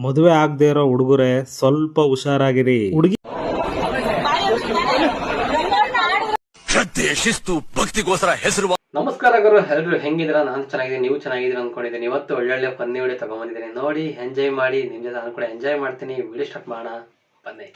ಮದುವೆ ಆಗದೆ ಇರೋ ಹುಡುಗರೆ ಸ್ವಲ್ಪ ಹುಷಾರಾಗಿರಿ. ಹುಡುಗಿ ಶ್ರದ್ಧೆ ಶಿಸ್ತು ಭಕ್ತಿಗೋಸ್ಕರ ಹೆಸರು. ನಮಸ್ಕಾರ ಗುರು, ಎಲ್ಲರೂ ಹೆಂಗಿದ್ದೀರಾ? ನಾನು ಚೆನ್ನಾಗಿದ್ದೀನಿ, ನೀವು ಚೆನ್ನಾಗಿದ್ದೀರಾ ಅನ್ಕೊಂಡಿದ್ದೀನಿ. ಇವತ್ತು ಒಳ್ಳೊಳ್ಳೆ ಫನ್ನಿ ವಿಡಿಯೋ ತಗೊಂಡ್ಬಂದಿದ್ದೀನಿ. ನೋಡಿ, ಎಂಜಾಯ್ ಮಾಡಿ. ನಿಮ್ ಜೊತೆ ನಾನು ಕೂಡ ಎಂಜಾಯ್ ಮಾಡ್ತೀನಿ. ವಿಡಿಯೋ ಸ್ಟಾರ್ಟ್ ಮಾಡೋಣ ಬನ್ನಿ.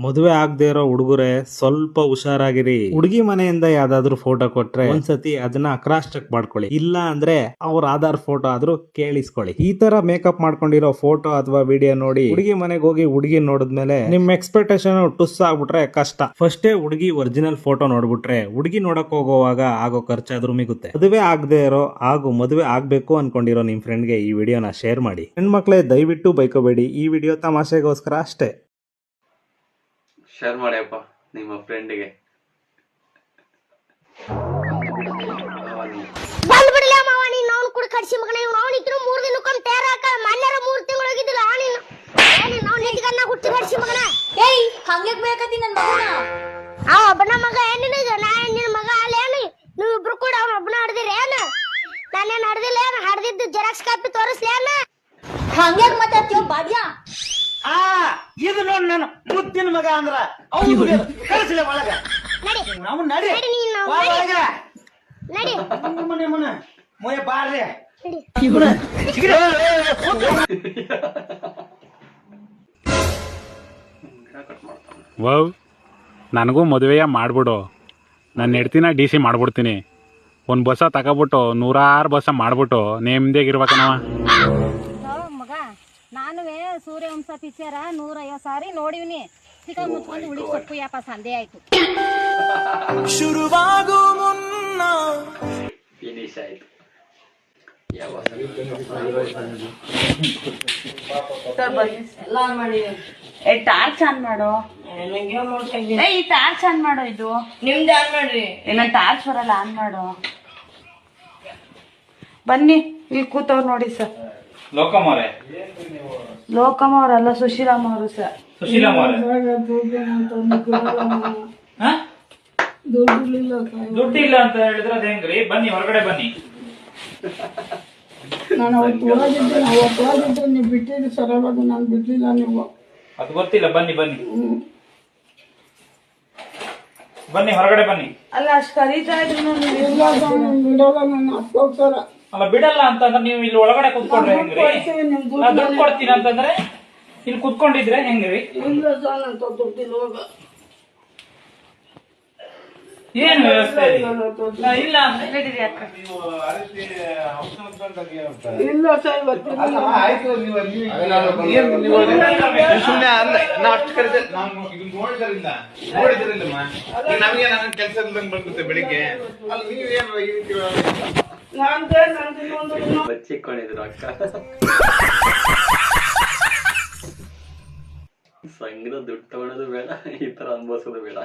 ಮದುವೆ ಆಗದೆ ಇರೋ ಹುಡುಗರೆ ಸ್ವಲ್ಪ ಹುಷಾರಾಗಿರಿ. ಹುಡುಗಿ ಮನೆಯಿಂದ ಯಾವ್ದಾದ್ರು ಫೋಟೋ ಕೊಟ್ರೆ ಒಂದ್ಸತಿ ಅದನ್ನ ಕ್ರಾಸ್ ಚೆಕ್ ಮಾಡ್ಕೊಳ್ಳಿ. ಇಲ್ಲ ಅಂದ್ರೆ ಅವ್ರ ಆಧಾರ್ ಫೋಟೋ ಆದ್ರೂ ಕೇಳಿಸ್ಕೊಳ್ಳಿ. ಈ ತರ ಮೇಕಪ್ ಮಾಡ್ಕೊಂಡಿರೋ ಫೋಟೋ ಅಥವಾ ವಿಡಿಯೋ ನೋಡಿ ಹುಡುಗಿ ಮನೆಗೆ ಹೋಗಿ ಹುಡುಗಿ ನೋಡಿದ್ಮೇಲೆ ನಿಮ್ ಎಕ್ಸ್ಪೆಕ್ಟೇಷನ್ ಟುಸ್ ಆಗ್ಬಿಟ್ರೆ ಕಷ್ಟ. ಫಸ್ಟೇ ಹುಡುಗಿ ಒರಿಜಿನಲ್ ಫೋಟೋ ನೋಡ್ಬಿಟ್ರೆ ಹುಡುಗಿ ನೋಡಕ್ ಹೋಗೋವಾಗ ಆಗೋ ಖರ್ಚಾದ್ರೂ ಮಿಗುತ್ತೆ. ಮದುವೆ ಆಗದೆ ಇರೋ ಹಾಗೂ ಮದುವೆ ಆಗ್ಬೇಕು ಅನ್ಕೊಂಡಿರೋ ನಿಮ್ ಫ್ರೆಂಡ್ಗೆ ಈ ವಿಡಿಯೋನ ಶೇರ್ ಮಾಡಿ. ಹೆಣ್ಮಕ್ಳೇ ದಯವಿಟ್ಟು ಬೈಕೋಬೇಡಿ, ಈ ವಿಡಿಯೋ ತಮಾಷೆಗೋಸ್ಕರ ಅಷ್ಟೇ. ಶೇರ್ ಮಾಡಿಯಪ್ಪ ನಿಮ್ಮ ಫ್ರೆಂಡ್ಗೆ. ಬಂದ್ ಬಿಡ್ಲಿ ಮಾವ, ನೀನ್ ಅವ್ನು ಕೂಡ ಕಡ್ಸಿ ಮಗನ. ಅವ್ನು ಇದ್ರು 3 ದಿನಕ್ಕೊಮ್ಮೆ ತೇರಾಕ ಮನ್ಯಾರ 3 ತಿಂಗಳು ಹೋಗಿದ್ದಿಲ್ಲ. ಅವ್ನು ನಿಂತ್ಕನ್ನ ಹುಟ್ಟಿ ಕಡ್ಸಿ ಮಗನ. ಏಯ್ ಹಂಗೆ ಬೇಕತಿ ನನ್ನ ಮಗನ. ಒಬ್ಬನ ಮಗ ಏನಿಲ್ಲ, ನಾ ನಿನ್ನ ಮಗ ಅಲ್ಲೇನು? ನೀವು ಇಬ್ರು ಕೂಡ ಅವ್ನ ಒಬ್ಬನ ಹಡ್ದಿರಿ ಏನು? ನಾನೇನ್ ಹಡ್ದಿಲ್ಲ ಏನು? ಹಡ್ದಿದ್ದು ಜೆರಾಕ್ಸ್ ಕಾಪಿ ತೋರಿಸ್ಲೇನ? ಹಂಗೆ ಮಾತಾಡ್ತೀವ ಬಾಡ್ಯಾ? ಇದು ನೋಡ್ ನಾನು ಮುತ್ತಿನ ಮಗ ಅಂದ್ರ ಕಳಿಸ್ಲೆ ಒಳಗ. ನಡಿ ನಾವು ನಡಿ ನಡಿ ನೀನು ಒಳಗ ನಡಿ ಮನೆ ಮನೆ ಮೊಯ ಬಾರ್ರೆ. ವೌ, ನನಗೂ ಮದುವೆಯ ಮಾಡ್ಬಿಡು. ನನ್ನ ಹೆಡ್ತಿನ ಡಿ ಸಿ ಮಾಡ್ಬಿಡ್ತೀನಿ. ಒಂದು ಬಸ್ಸ ತಗೋಬಿಟ್ಟು 106 ಬಸ್ಸ ಮಾಡ್ಬಿಟ್ಟು ನೇಮ್ದಿಯಾಗಿರ್ಬೇಕನವ. ಮಗ ನಾನುವೇ ಸೂರ್ಯವಂಶ ಪಿಕ್ಚರ 150 ಸಾರಿ ನೋಡಿವ್ನಿ. ಚಿಕ್ಕ ಮುಚ್ಕೊಂಡು ಉಳಿ ಸೊಪ್ಪು ಯಾಪ ಸಂದೆ ಆಯ್ತು. ಶುರುವಾಗು ಮುನ್ನ ಫಿನಿಶ್ ಆಯ್ತು. ಟಾರ್ಚ್ ಆನ್ ಮಾಡು. ಈ ಟಾರ್ಚ್ ಆನ್ ಮಾಡು. ಇದು ನಿಮ್ದು ಆನ್ ಮಾಡ್ರಿ. ನನ್ ಟಾರ್ಚ್ ಬರಲ್ಲ, ಆನ್ ಮಾಡು. ಬನ್ನಿ, ಇಲ್ಲಿ ಕೂತವ್ರು ನೋಡಿ ಸರ್. ಲೋಕಮ್ಮ ಅವರಲ್ಲ, ಸುಶೀಲಮ್ಮ ಅವರು ಸರ್. ದುಡ್ಡಿಲ್ಲ ಅಂತ ಹೇಳಿದ್ರೆ ಅದ್ ಹೆಂಗ್ರಿ? ಬನ್ನಿ ಹೊರಗಡೆ ಬನ್ನಿ. ನಾನು ಅವತ್ತು ನೀವು ಬಿಟ್ಟಿದ್ದು ಸರವಾಗಿ ನಾನು ಬಿಡ್ಲಿಲ್ಲ. ನೀವು ಅದು ಗೊತ್ತಿಲ್ಲ. ಬನ್ನಿ ಬನ್ನಿ ಬನ್ನಿ ಹೊರಗಡೆ ಬನ್ನಿ. ಅಲ್ಲ ಅಷ್ಟು ಕರೀತಾ ಇದ್ರು ಇಲ್ಲ ಬಿಡೋಲ್ಲ, ನಾನು ಅಪ್ಪೋಗ್ತಾರ. ಅಲ್ಲ ಬಿಡಲ್ಲ ಅಂತಂದ್ರೆ ನೀವು ಇಲ್ಲಿ ಒಳಗಡೆ ಕುತ್ಕೊಂಡ್ರೆ ಹೆಂಗ್ರಿ? ನಾ ದುಡ್ಡು ಕೊಡ್ತೀನಿ ಅಂತಂದ್ರೆ ಇಲ್ಲಿ ಕುತ್ಕೊಂಡಿದ್ರೆ ಹೆಂಗ್ರಿ? ಇಲ್ಲ ಸರ್, ನಾನು ದುಡ್ಡಿಲ್ಲ ಹೋಗ. ಏನ್ ವ್ಯವಸ್ಥೆ ಇದೆ? ಇಲ್ಲ ಅಂದ್ರೆ ನಡೀರಿ ಅಕ್ಕ. ಇಲ್ಲ ಸರ್, ಗೊತ್ತಿಲ್ಲ. ಸುಮ್ಮನೆ ಅಲ್ಲ, ನಾ ಅಷ್ಟು ಕರೆದೆ ನಾನು ಇದನ್ನ ನೋಡಿದ್ರಿಲ್ಲಮ್ಮ. ನಮಗೆ ನನ್ನ ಕೆಲಸ ಇಲ್ದಂಗೆ ಬಂದ್ಬಿಡುತ್ತೆ ಬೆಳಿಗ್ಗೆ. ಅಲ್ಲಿ ನೀವೇನು ಈ ರೀತಿ ಬಚ್ಚಿಕೊಂಡಿದ್ರು ಅಕ್ಕ. ಸಂಘದ ದುಡ್ಡು ತಗೊಳೋದು ಬೇಡ, ಈ ತರ ಅನ್ಭವಿಸೋದು ಬೇಡ.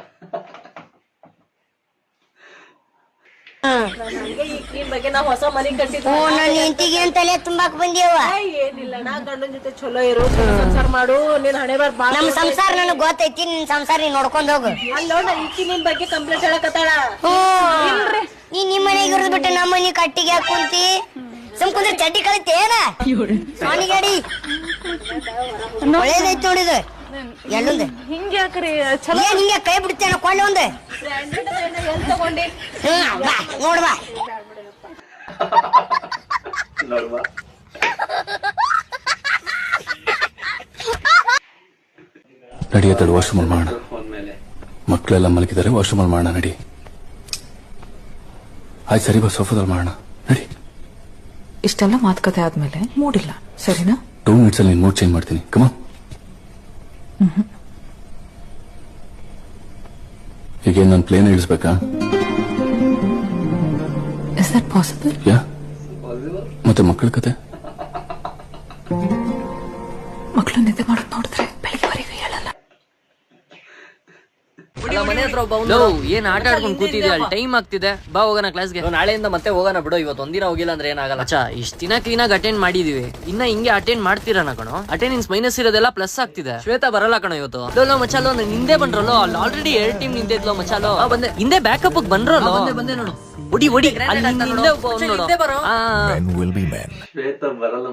ಬಗ್ಗೆ ನಾವು ಹೊಸ ಮನೆ ಕಟ್ಟಿದ್ವಿ. ನನ್ನ ಹೆಂಡತಿಗೆ ಅಂತಲೇ ತುಂಬಾಕ್ ಬಂದಿಯವ. ಏನಿಲ್ಲ, ನಾ ಗಂಡನ ಜೊತೆ ಚಲೋ ಇರು, ಸಂಸಾರ ಮಾಡು. ನೀನ್ ಹಣೆ ಬಾರ್ ಬಾ. ನಮ್ ಸಂಸಾರ ನನಗ್ ಗೊತ್ತೈತಿ, ನಿನ್ ಸಂಸಾರ ನೀನ್ ನೋಡ್ಕೊಂಡ್ ಹೋಗು. ಅಲ್ಲ ಈಕಿ ನಿನ್ ಬಗ್ಗೆ ಕಂಪ್ಲೇಂಟ್ ಹೇಳಕತ್ತಾಳ. ನೀ ನಿಮ್ ಮನೆಗೆ ಇರೋದ್ ಬಿಟ್ಟು ನಮ್ಮ ಮನೆ ಕಟ್ಟಿಗೆ ಯಾಕೆ ಕುಂತಿ? ಸುಮ್ ಕುಂದ್ರೆ ಚಡ್ಡಿ ಕಳಿತಿ ಏನ? ಸಾಣಿ ಗಾಡಿ ಒಳ್ಳೇದೈತಿ ನೋಡಿದ. ಎಲ್ಲೊಂದು ಹಿಂಗೆ ಯಾಕ್ರಿ? ಏನ್ ಹಿಂಗೆ ಕೈ ಬಿಡ್ತೇನ ಕೊಳ್ಳೆ ಒಂದು? ಎಲ್ ತಗೊಂಡಿ? ಬಾ ನೋಡ್ಬಾ. ನೋಡ್ಬಾ. ನಡೆಯುತ್ತೆ ವಾಶ್ರೂಮ್ ಮಾಡೋಣ. ಫೋನ್ ಮೇಲೆ ಮಕ್ಕಳೆಲ್ಲ ಮಲಗಿದ್ದಾರೆ, ವಾಶ್ರೂಮ್ ಮಾಡೋಣ ನಡಿ. ಆಯ್ತು ಸರಿ, ಬಸ್ ಸೋಫಾದಲ್ಲಿ ಮಾಡೋಣ ನಡಿ. ಇಷ್ಟೆಲ್ಲ ಮಾತುಕತೆ ಆದ್ಮೇಲೆ ಮೂಡಿಲ್ಲ, ಸರಿನಾ? 2 minutes ಅಲ್ಲಿ ಮೂಡ್ ಚೇಂಜ್ ಮಾಡ್ತೀನಿ. ಕಮ ಹೀಗೆ ನಾನು ಪ್ಲೇನ್ ಇಳಿಸ್ಬೇಕಾ? Is that possible? ಯಾ, ಮತ್ತೆ ಮಕ್ಕಳ ಕತೆ. ಮಕ್ಕಳು ನಿದ್ದೆ ಮಾಡೋದು ನೋಡಿದ್ರೆ ಬೆಳಿಗ್ಗೆವರೆಗೂ ಹೇಳಲ್ಲ. ಮನೆ ಹತ್ರ ಏನ್ ಆಟ ಆಡ್ಕೊಂಡು ಕೂತಿದ್ಯಾ? ಅಲ್ಲಿ ಟೈಮ್ ಆಗ್ತಿದೆ, ಬಾ ಹೋಗೋಣ ಕ್ಲಾಸ್ಗೆ. ನಾಳೆಯಿಂದ ಮತ್ತೆ ಹೋಗೋಣ ಬಿಡು. ಇವತ್ತು ಒಂದಿನ ಹೋಗಿಲ್ಲ ಅಂದ್ರೆ ಏನಾಗಲ್ಲ. ಅಚ್ಚಾ, ಇಷ್ಟ ದಿನ ಕ್ಲೀನ್ ಆಗಿ ಅಟೆಂಡ್ ಮಾಡಿದೀವಿ, ಇನ್ನ ಹಿಂಗೆ ಅಟೆಂಡ್ ಮಾಡ್ತೀರಣ ಕಣೋ. ಅಟೆಂಡೆನ್ಸ್ ಮೈನಸ್ ಇರೋದೆಲ್ಲ ಪ್ಲಸ್ ಆಗ್ತಿದೆ. ಶ್ವೇತಾ ಬರಲ್ಲ ಕಣೋ ಇವತ್ತು. ಲೋ ಮಚಾಲೋ, ಹಿಂದೆ ಬಂದ್ರಲ್ಲೋ, ಅಲ್ಲಿ ಆಲ್ರೆಡಿ 2 ಟೀಮ್ ನಿಂತಿದ್ಲೋ ಮಚಾಲೋ. ಬಂದೆ ಹಿಂದೆ ಬ್ಯಾಕಪ್ ಬಂದ್ರಲ್ಲೋ. ಬಂದೆ ನೋಡು, ಒಡಿ ಅಲ್ಲಿ ಹಿಂದೆ ನೋಡು. ಶ್ವೇತಾ ಬರಲ್ಲ.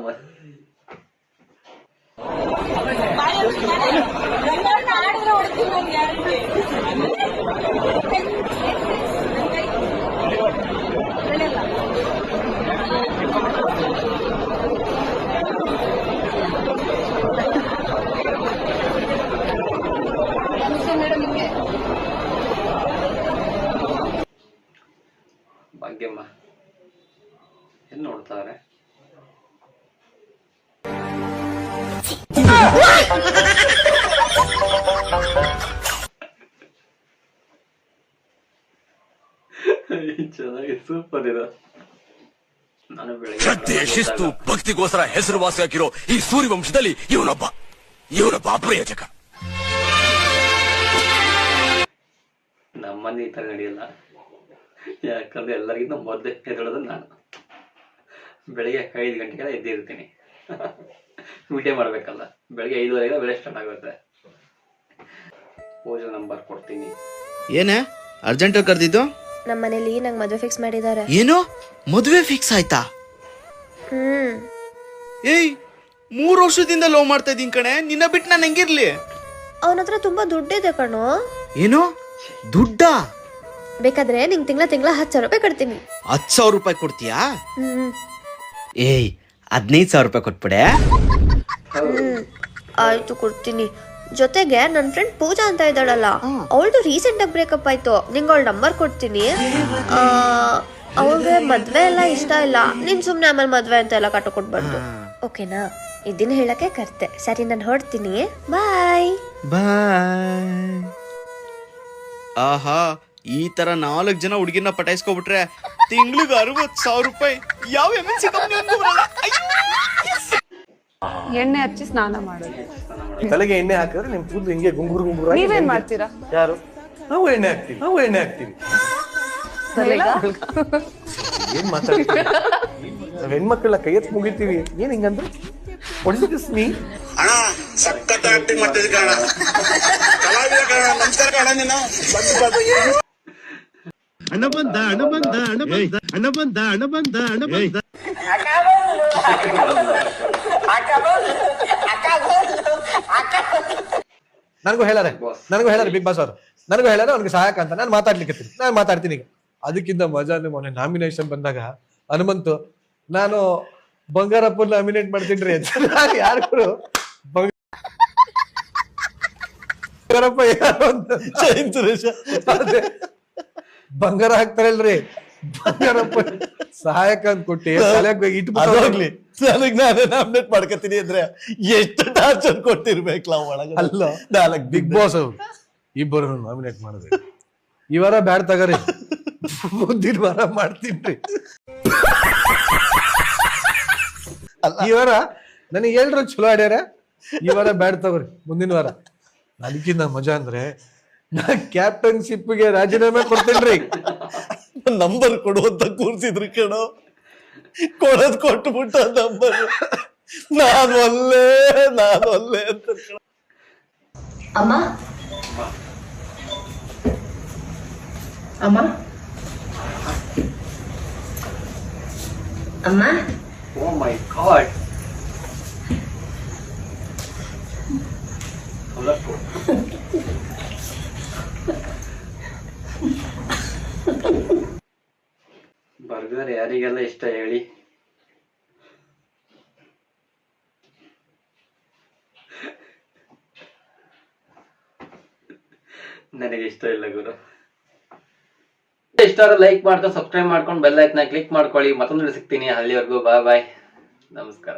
ಭಾಗ್ಯಮ್ಮ ಏನ್ ನೋಡ್ತಾರೆ? ಚೆನ್ನಾಗಿ ಸೂಪರ್ ಇದು. ನಾನು ಶ್ರದ್ಧೆ ಶಿಸ್ತು ಭಕ್ತಿಗೋಸ್ಕರ ಹೆಸರುವಾಸಿಯಾಗಿರೋ ಈ ಸೂರ್ಯವಂಶದಲ್ಲಿ ಇವನೊಬ್ಬ ಅಪ್ರಯೋಜಕ. ನಮ್ಮನೆ ಈ ತರ ನಡೆಯಲ್ಲ. ಯಾಕಂದ್ರೆ ಎಲ್ಲರಿಗಿಂತ ಮೊದಲೇ ಎದ್ದೇಳೋದು ನಾನು. ಬೆಳಿಗ್ಗೆ 5 ಗಂಟೆಗೆಲ್ಲ ಎದ್ದಿರ್ತೀನಿ. ವಿಡಿಯೋ ಮಾಡ್ಬೇಕಲ್ಲ, ಬೆಳಿಗ್ಗೆ 5:30 ಬೆಳೆ ಸ್ಟಾರ್ಟ್ ಆಗುತ್ತೆ. ಪೂಜೆ ನಂಬರ್ ಕೊಡ್ತೀನಿ. ಏನೇ ಅರ್ಜೆಂಟ್ ಕರೆದಿದ್ದು? ನಮ್ಮ ಮನೇಲಿ ನಂಗೆ ಮದುವೆ ಫಿಕ್ಸ್ ಮಾಡಿದ್ದಾರೆ. ಏನು ಮದುವೆ ಫಿಕ್ಸ್ ಆಯ್ತಾ? ಏಯ್ 3 ವರ್ಷದಿಂದ ಲವ್ ಮಾಡ್ತಾ ಇದೀನಿ ಕಣೆ, ನಿನ್ನ ಬಿಟ್ಟು ನಾನು ಹೆಂಗಿರ್ಲಿ? ಅವನ ಹತ್ರ ತುಂಬಾ ದುಡ್ಡಿದೆ ಕಣೋ. ಏನು ದುಡ್ಡ? ಬೇಕಾದ್ರೆ ನಿಂಗೆ ತಿಂಗಳ 10,000 ರೂಪಾಯಿ ಕೊಡ್ತೀನಿ. 10,000 ರೂಪಾಯಿ ಕೊಡ್ತೀಯಾ? ಏಯ್ 15,000 ರೂಪಾಯಿ ಕೊಟ್ಬಿಡೆ. ಆಯ್ತು ಕೊಡ್ತೀನಿ. ಜೊತೆಗೆ ನನ್ನ ಫ್ರೆಂಡ್ ಪೂಜಾ ಅಂತ ಇದ್ದಾಳಲ್ಲ, ಅವಳದು ರೀಸೆಂಟ್ ಆಗಿ ಬ್ರೇಕಪ್ ಆಯ್ತು. ನಿಂಗೆ ಅವಳ ನಂಬರ್ ಕೊಡ್ತೀನಿ. ಅವಳಿಗೆ ಮದ್ವೆ ಎಲ್ಲ ಇಷ್ಟ ಇಲ್ಲ. ನೀನ್ ಸುಮ್ನೆ ಆಮೇಲೆ ಮದ್ವೆ ಅಂತ ಎಲ್ಲ ಕಟ್ಟ ಕೊಟ್ಬಾರ್ದು, ಓಕೆನಾ? ಇದನ್ನ ಹೇಳಕ್ಕೆ ಕರ್ತೆ. ಸರಿ, ನಾನು ಹೊರಡ್ತೀನಿ. ಬಾಯ್ ಬಾಯ್. ಆಹಾ, ಈ ತರ 4 ಜನ ಹುಡುಗಿನ ಪಟಾಯಿಸ್ಕೊಬಿಟ್ರೆ ತಿಂಗ್ಳಿಗೆ 60,000 ರೂಪಾಯಿ. ಯಾವ MNC ಕಂಪನಿ ಬರಲ್ಲ. ಎಣ್ಣೆ ಹಚ್ಚಿ ಸ್ನಾನ ಮಾಡೋದು. ತಲೆಗೆ ಎಣ್ಣೆ ಹಾಕಿದ್ರೆ ನಿಮ್ ಕೂದಲು ಹಿಂಗೆ ಗುಂಗುರು ನೀವೇನ್ ಮಾಡ್ತೀರಾ? ಯಾರು? ನಾವು ಎಣ್ಣೆ ಹಾಕ್ತೀವಿ. ಏನ್ ಮಾತಾಡ್ತೀವಿ? ನಾವ್ ಹೆಣ್ಮಕ್ಳೆಲ್ಲ ಕೈ ಎತ್ತು ಮುಗಿತೀವಿ. ಏನ್ ಹಿಂಗಂದ್ರೆ ನೀ ಅಣ್ಣ ಸಖತ್ ಆಕ್ಟಿಂಗ್ ಮಾಡ್ತಿದ್ದೆ ಕಣ, ಕಲಾವಿದ ಕಣ. ನಮಸ್ಕಾರ ಕಣ. ನೀನು ಹಣ ಬಂದ. ನನಗೂ ಹೇಳಾರೆ ಬಿಗ್ ಬಾಸ್ ಅವರು. ನನಗೂ ಹೇಳಾರೆ ಅವ್ನಿಗೆ ಸಹಾಯಕ ಅಂತ. ನಾನು ಮಾತಾಡ್ತೀನಿ ಈಗ. ಅದಕ್ಕಿಂತ ಮಜಾ ಮೊನ್ನೆ ನಾಮಿನೇಷನ್ ಬಂದಾಗ ಹನುಮಂತು, ನಾನು ಬಂಗಾರಪ್ಪ ನಾಮಿನೇಟ್ ಮಾಡ್ತೀನಿ ಅಂತ. ಯಾರು ಬಂಗಾರಪ್ಪ ಸುರೇಶ ಬಂಗಾರ ಹಾಕ್ತಾರಲ್ರಿ, ಬಂಗಾರಪ್ಪ ಸಹಾಯಕ ಅಂತ ಕೊಟ್ಟಿ ಇಟ್ಬಿಟ್ಟೋಗ್ಲಿ. ನನಗ್ ನಾನೇ ನಾಮಿನೇಟ್ ಮಾಡ್ಕೊತೀನಿ ಅಂದ್ರೆ ಎಷ್ಟು ಟಾರ್ಚರ್ ಕೊಟ್ಟಿರ್ಬೇಕಲ್ಲ ಒಳಗೆ. ಅಲ್ಲ, 4 ಬಿಗ್ ಬಾಸ್ ಅವ್ರು ಇಬ್ಬರು ನಾಮಿನೇಟ್ ಮಾಡಿದ್ರಿ. ಈ ವಾರ ಬ್ಯಾಡ್ ತಗರಿ, ಮುಂದಿನ ವಾರ ಮಾಡ್ತೀನಿ. ಈ ವಾರ ನನಗೆ 7 ಚಲೋ ಆಡ್ಯಾರ. ಈ ವಾರ ಬ್ಯಾಡ್ ತಗೋರಿ, ಮುಂದಿನ ವಾರ. ಅದಕ್ಕಿಂತ ಮಜಾ ಅಂದ್ರೆ ನಾ ಕ್ಯಾಪ್ಟನ್ಶಿಪ್ಗೆ ರಾಜೀನಾಮೆ ಕೊಡ್ತೇನ್ರಿ. ನಂಬರ್ ಕೊಡುವಂತ ಕೂರ್ಸಿದ್ರು ಕಣೋ, ಕೊಡೋದ್ ಕೊಟ್ಬಿಟ್ಟ ನಂಬರ್. ನಾನು ಒಲ್ಲೆ ಅಂತ. ಅಮ್ಮ ಓ ಮೈ ಗಾಡ್. ಬರ್ಗರ್ ಯಾರಿಗೆಲ್ಲ ಇಷ್ಟ ಹೇಳಿ? ನನಗೆ ಇಷ್ಟ ಇಲ್ಲ ಗುರು. ಇಷ್ಟ ಆದ್ರೆ ಲೈಕ್ ಮಾಡ್ಕೊಂಡು ಸಬ್ಸ್ಕ್ರೈಬ್ ಮಾಡ್ಕೊಂಡು ಬೆಲ್ ಐಕನ್ ಕ್ಲಿಕ್ ಮಾಡ್ಕೊಳ್ಳಿ. ಮತ್ತೊಂದು ಸಿಗ್ತೀನಿ. ಅಲ್ಲಿವರೆಗೂ ಬಾಯ್, ನಮಸ್ಕಾರ.